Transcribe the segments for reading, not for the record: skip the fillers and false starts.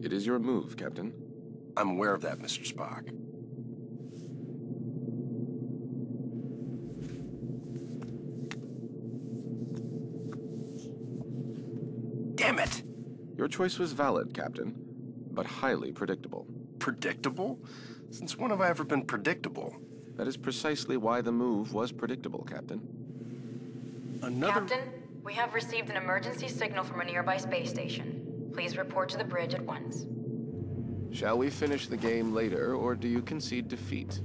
It is your move, Captain. I'm aware of that, Mr. Spock. Damn it! Your choice was valid, Captain, but highly predictable. Predictable? Since when have I ever been predictable? That is precisely why the move was predictable, Captain. Captain, we have received an emergency signal from a nearby space station. Please report to the bridge at once. Shall we finish the game later, or do you concede defeat?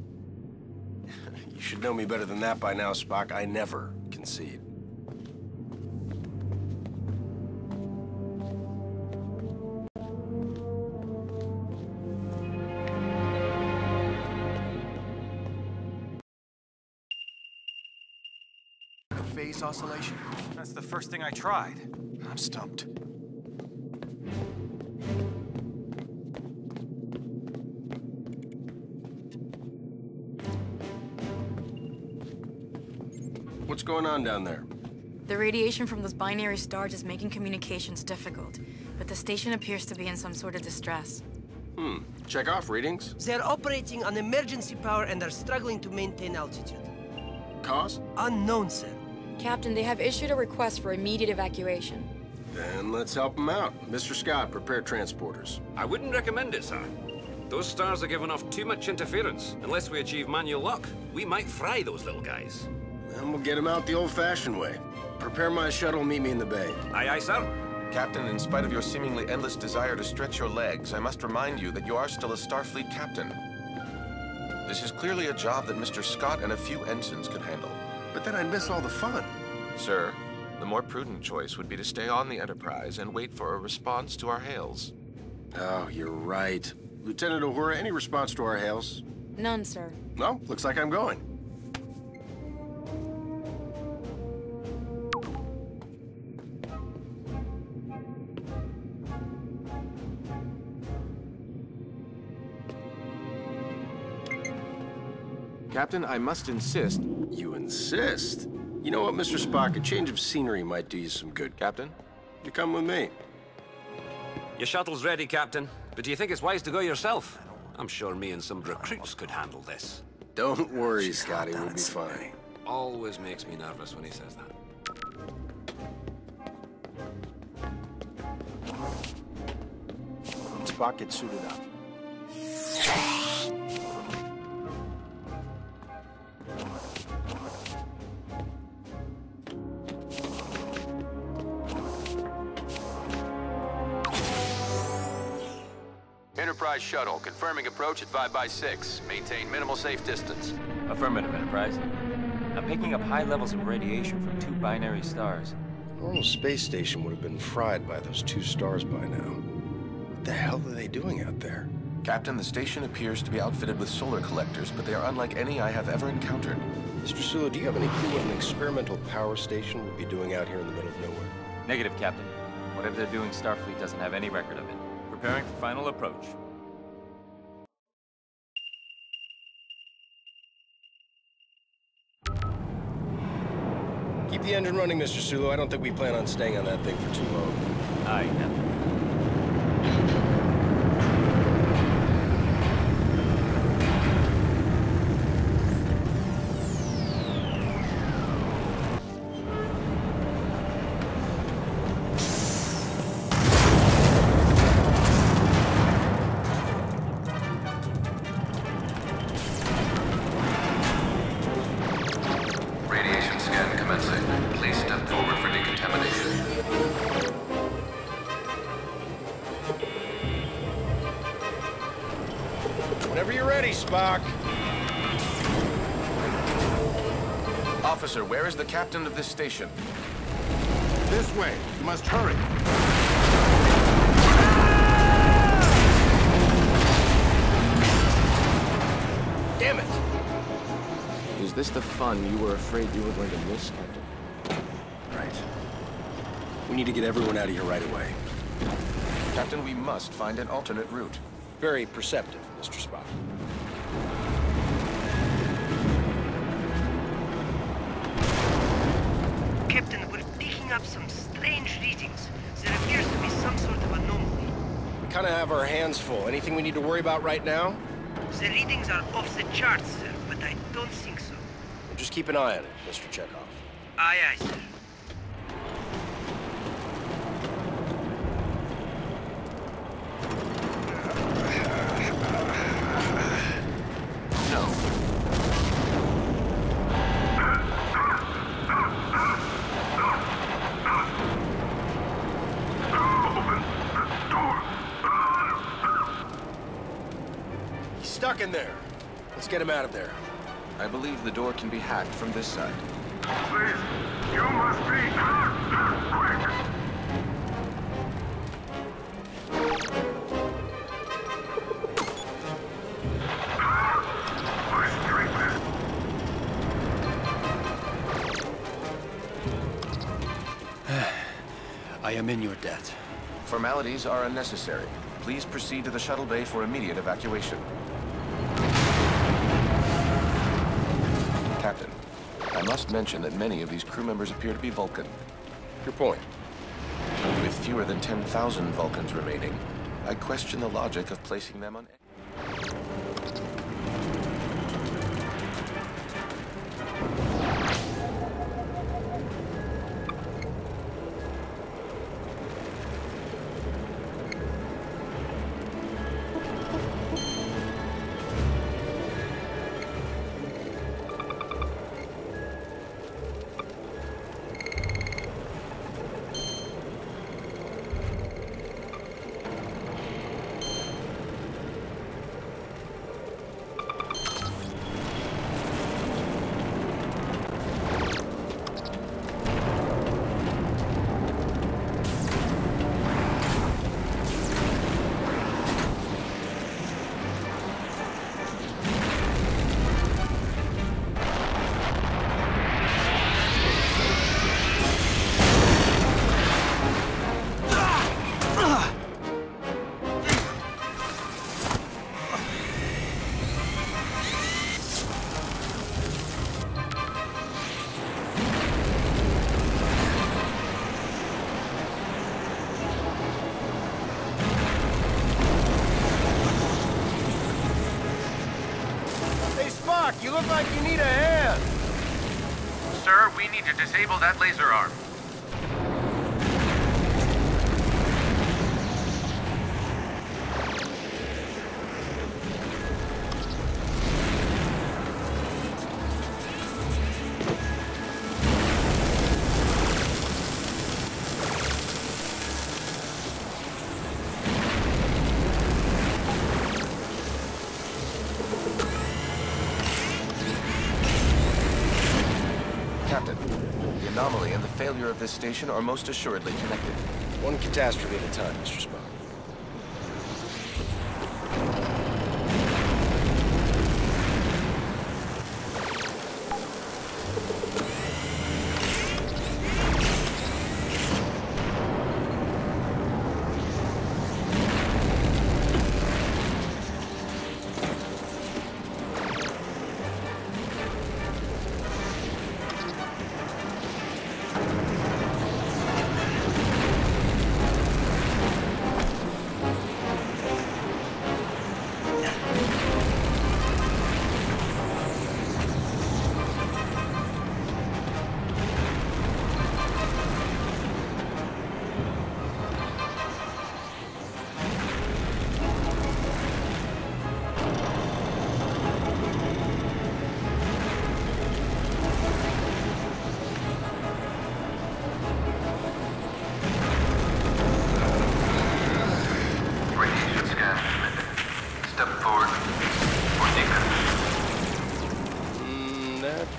You should know me better than that by now, Spock. I never concede. Phase oscillation. That's the first thing I tried. I'm stumped. What's going on down there? The radiation from those binary stars is making communications difficult, but the station appears to be in some sort of distress. Check off readings. They're operating on emergency power and are struggling to maintain altitude. Cause? Unknown, sir. Captain, they have issued a request for immediate evacuation. Then let's help them out. Mr. Scott, prepare transporters. I wouldn't recommend it, sir. Those stars are giving off too much interference. Unless we achieve manual lock, we might fry those little guys. And we'll get them out the old-fashioned way. Prepare my shuttle, meet me in the bay. Aye, aye, sir. Captain, in spite of your seemingly endless desire to stretch your legs, I must remind you that you are still a Starfleet captain. This is clearly a job that Mr. Scott and a few ensigns could handle. But then I'd miss all the fun. Sir, the more prudent choice would be to stay on the Enterprise and wait for a response to our hails. Oh, you're right. Lieutenant Uhura, any response to our hails? None, sir. No, looks like I'm going. Captain, I must insist. You insist? You know what, Mr. Spock? A change of scenery might do you some good. Captain? You come with me. Your shuttle's ready, Captain. But do you think it's wise to go yourself? I'm sure me and some recruits could handle this. Don't worry, Scotty. We'll be fine. Always makes me nervous when he says that. Spock, get suited up. Enterprise shuttle, confirming approach at 5x6. Maintain minimal safe distance. Affirmative, Enterprise. I'm picking up high levels of radiation from 2 binary stars. A normal space station would have been fried by those 2 stars by now. What the hell are they doing out there? Captain, the station appears to be outfitted with solar collectors, but they are unlike any I have ever encountered. Mr. Sulu, do you have any clue what an experimental power station would be doing out here in the middle of nowhere? Negative, Captain. Whatever they're doing, Starfleet doesn't have any record of it. Preparing for final approach. Keep the engine running, Mr. Sulu. I don't think we plan on staying on that thing for too long. Aye, Captain. Whenever you're ready, Spock. Officer, where is the captain of this station? This way. You must hurry. Damn it! Is this the fun you were afraid you were going to miss, Captain? Right. We need to get everyone out of here right away. Captain, we must find an alternate route. Very perceptive, Mr. Spock. Captain, we're picking up some strange readings. There appears to be some sort of anomaly. We kind of have our hands full. Anything we need to worry about right now? The readings are off the charts, sir, but I don't think so. Well, just keep an eye on it, Mr. Chekhov. Aye, aye, sir. Stuck in there. Let's get him out of there. I believe the door can be hacked from this side. Please, you must be quick. I am in your debt. Formalities are unnecessary. Please proceed to the shuttle bay for immediate evacuation. Captain, I must mention that many of these crew members appear to be Vulcan. Your point. With fewer than 10,000 Vulcans remaining, I question the logic of placing them on... You look like you need a hand. Sir, we need to disable that laser arm. Captain, the anomaly and the failure of this station are most assuredly connected. One catastrophe at a time, Mr. Spock.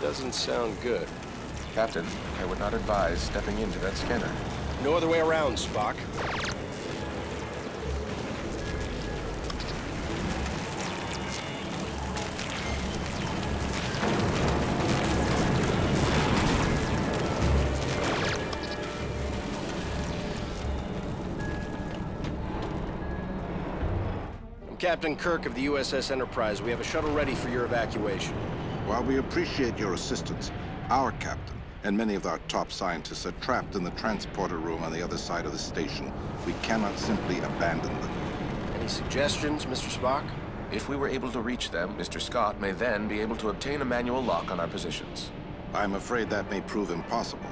Doesn't sound good. Captain, I would not advise stepping into that scanner. No other way around, Spock. I'm Captain Kirk of the USS Enterprise. We have a shuttle ready for your evacuation. While we appreciate your assistance, our captain and many of our top scientists are trapped in the transporter room on the other side of the station. We cannot simply abandon them. Any suggestions, Mr. Spock? If we were able to reach them, Mr. Scott may then be able to obtain a manual lock on our positions. I'm afraid that may prove impossible.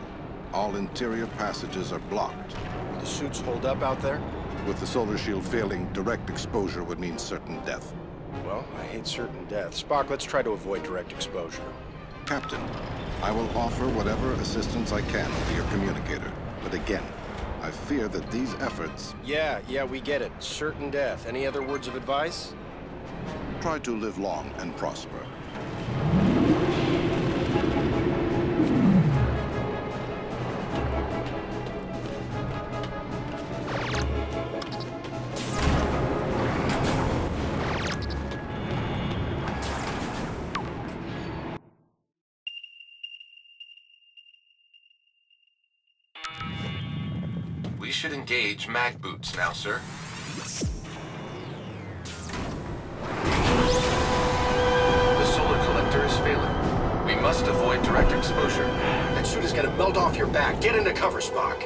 All interior passages are blocked. Will the suits hold up out there? With the solar shield failing, direct exposure would mean certain death. Well, I hate certain death. Spock, let's try to avoid direct exposure. Captain, I will offer whatever assistance I can over your communicator. But again, I fear that these efforts... Yeah, we get it. Certain death. Any other words of advice? Try to live long and prosper. We should engage mag boots now, sir. The solar collector is failing. We must avoid direct exposure. That suit is gonna melt off your back. Get into cover, Spock.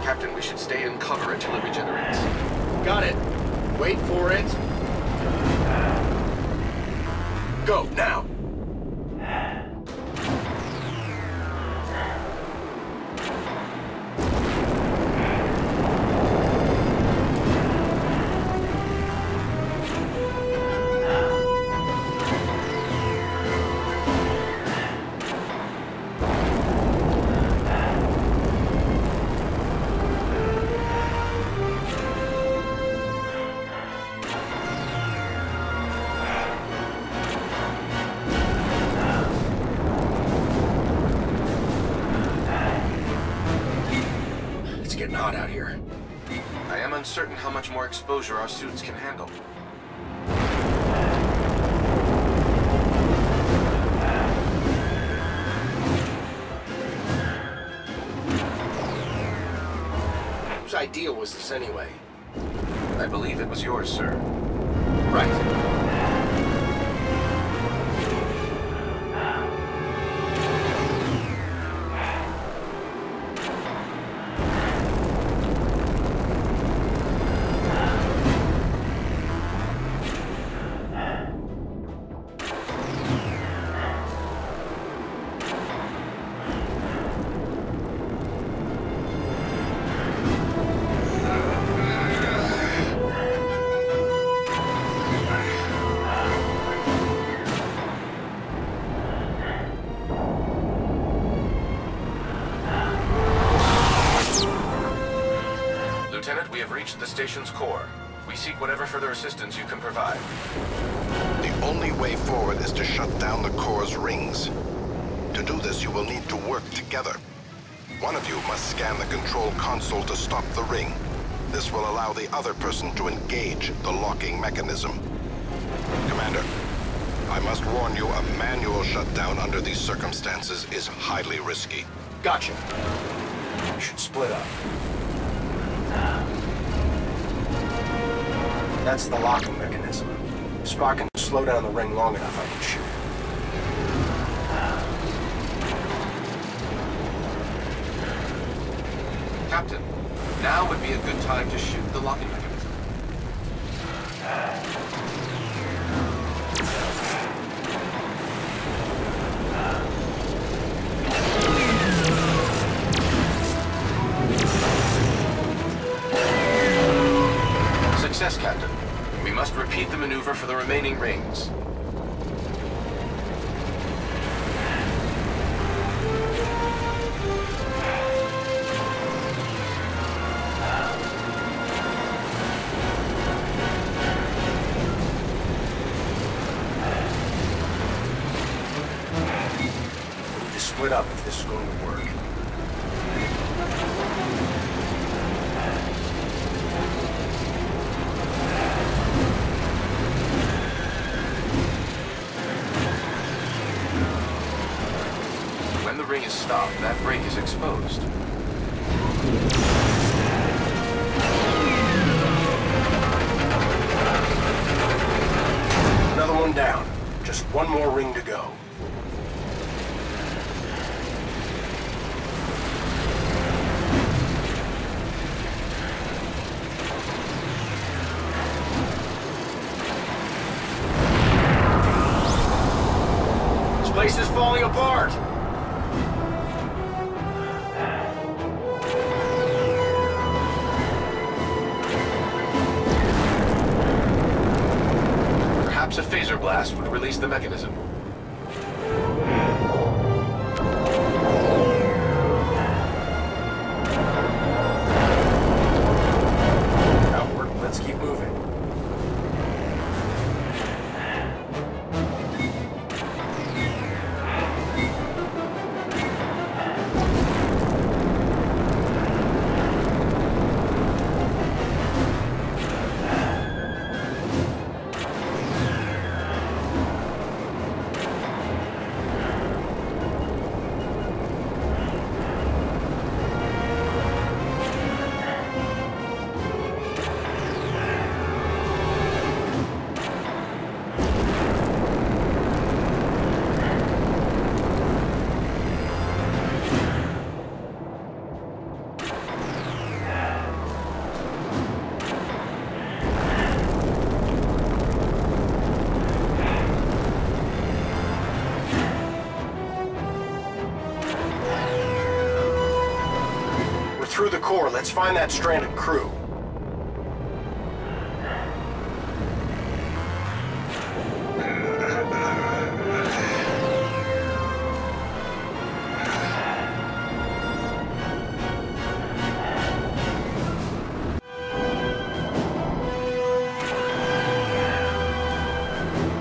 Captain, we should stay in cover until it regenerates. Got it. Wait for it. Go, now. Out here. I am uncertain how much more exposure our suits can handle. Whose idea was this anyway? I believe it was yours, sir. Right. Lieutenant, we have reached the station's core. We seek whatever further assistance you can provide. The only way forward is to shut down the core's rings. To do this, you will need to work together. One of you must scan the control console to stop the ring. This will allow the other person to engage the locking mechanism. Commander, I must warn you, a manual shutdown under these circumstances is highly risky. Gotcha. We should split up. That's the locking mechanism. Spock can slow down the ring long enough, I can shoot. Captain, now would be a good time to shoot the locking mechanism. Success, Captain. We must repeat the maneuver for the remaining rings. We need to split up if this is going to work. When the ring is stopped, that break is exposed. Another one down. Just one more ring to go. apart! Perhaps a phaser blast would release the mechanism. Outward, let's keep moving. Through the core, let's find that stranded crew.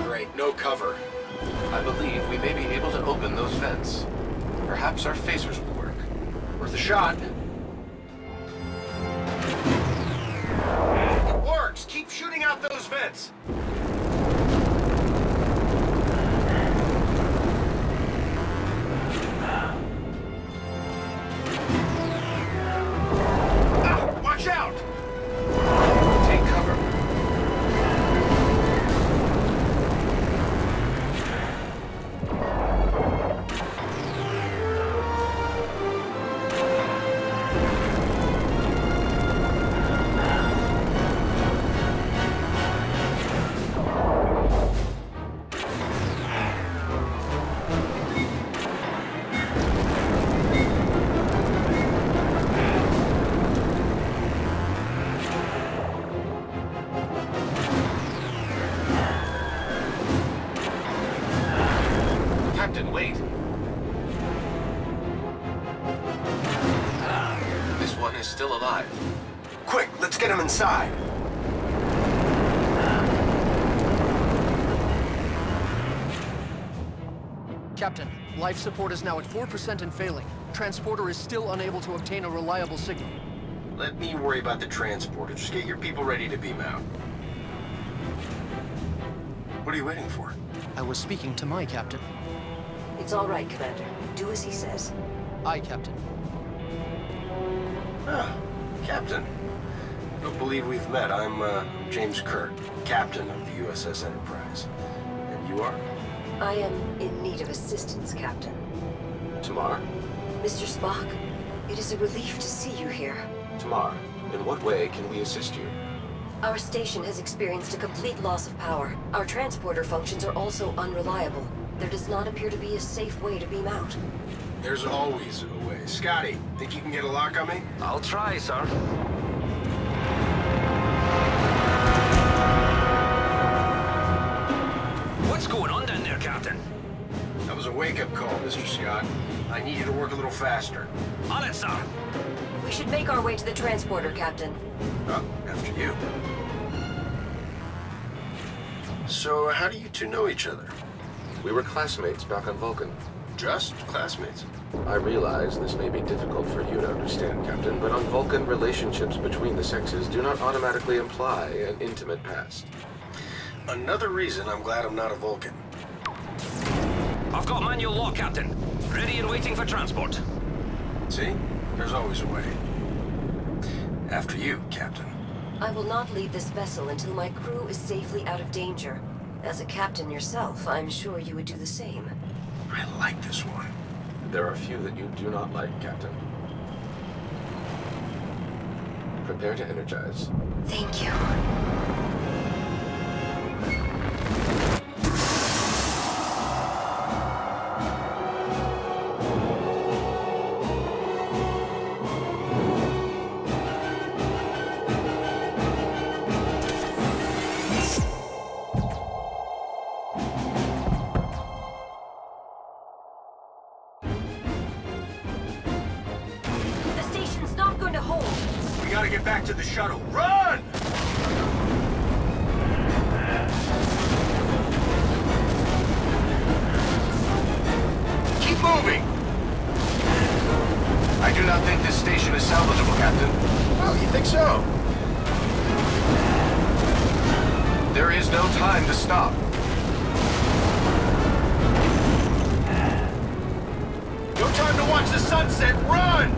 Great, no cover. I believe we may be able to open those vents. Perhaps our phasers will work. Worth a shot. Keep shooting out those vents! Ah, watch out! Take cover. Captain, wait. This one is still alive. Quick, let's get him inside. Captain, life support is now at 4% and failing. Transporter is still unable to obtain a reliable signal. Let me worry about the transporter. Just get your people ready to beam out. What are you waiting for? I was speaking to my captain. It's all right, Commander. Do as he says. Aye, Captain. Ah, Captain. I don't believe we've met. I'm James Kirk, Captain of the USS Enterprise. And you are? I am in need of assistance, Captain. Tamar? Mr. Spock, it is a relief to see you here. Tamar, in what way can we assist you? Our station has experienced a complete loss of power. Our transporter functions are also unreliable. There does not appear to be a safe way to beam out. There's always a way. Scotty, think you can get a lock on me? I'll try, sir. What's going on down there, Captain? That was a wake-up call, Mr. Scott. I need you to work a little faster. On it, sir. We should make our way to the transporter, Captain. Oh, after you. So, how do you two know each other? We were classmates back on Vulcan. Just classmates? I realize this may be difficult for you to understand, Captain, but on Vulcan, relationships between the sexes do not automatically imply an intimate past. Another reason I'm glad I'm not a Vulcan. I've got manual lock, Captain. Ready and waiting for transport. See? There's always a way. After you, Captain. I will not leave this vessel until my crew is safely out of danger. As a captain yourself, I'm sure you would do the same. I like this one. There are a few that you do not like, Captain. Prepare to energize. Thank you. gotta get back to the shuttle. Run! Keep moving! I do not think this station is salvageable, Captain. Oh, you think so? There is no time to stop. No time to watch the sunset. Run!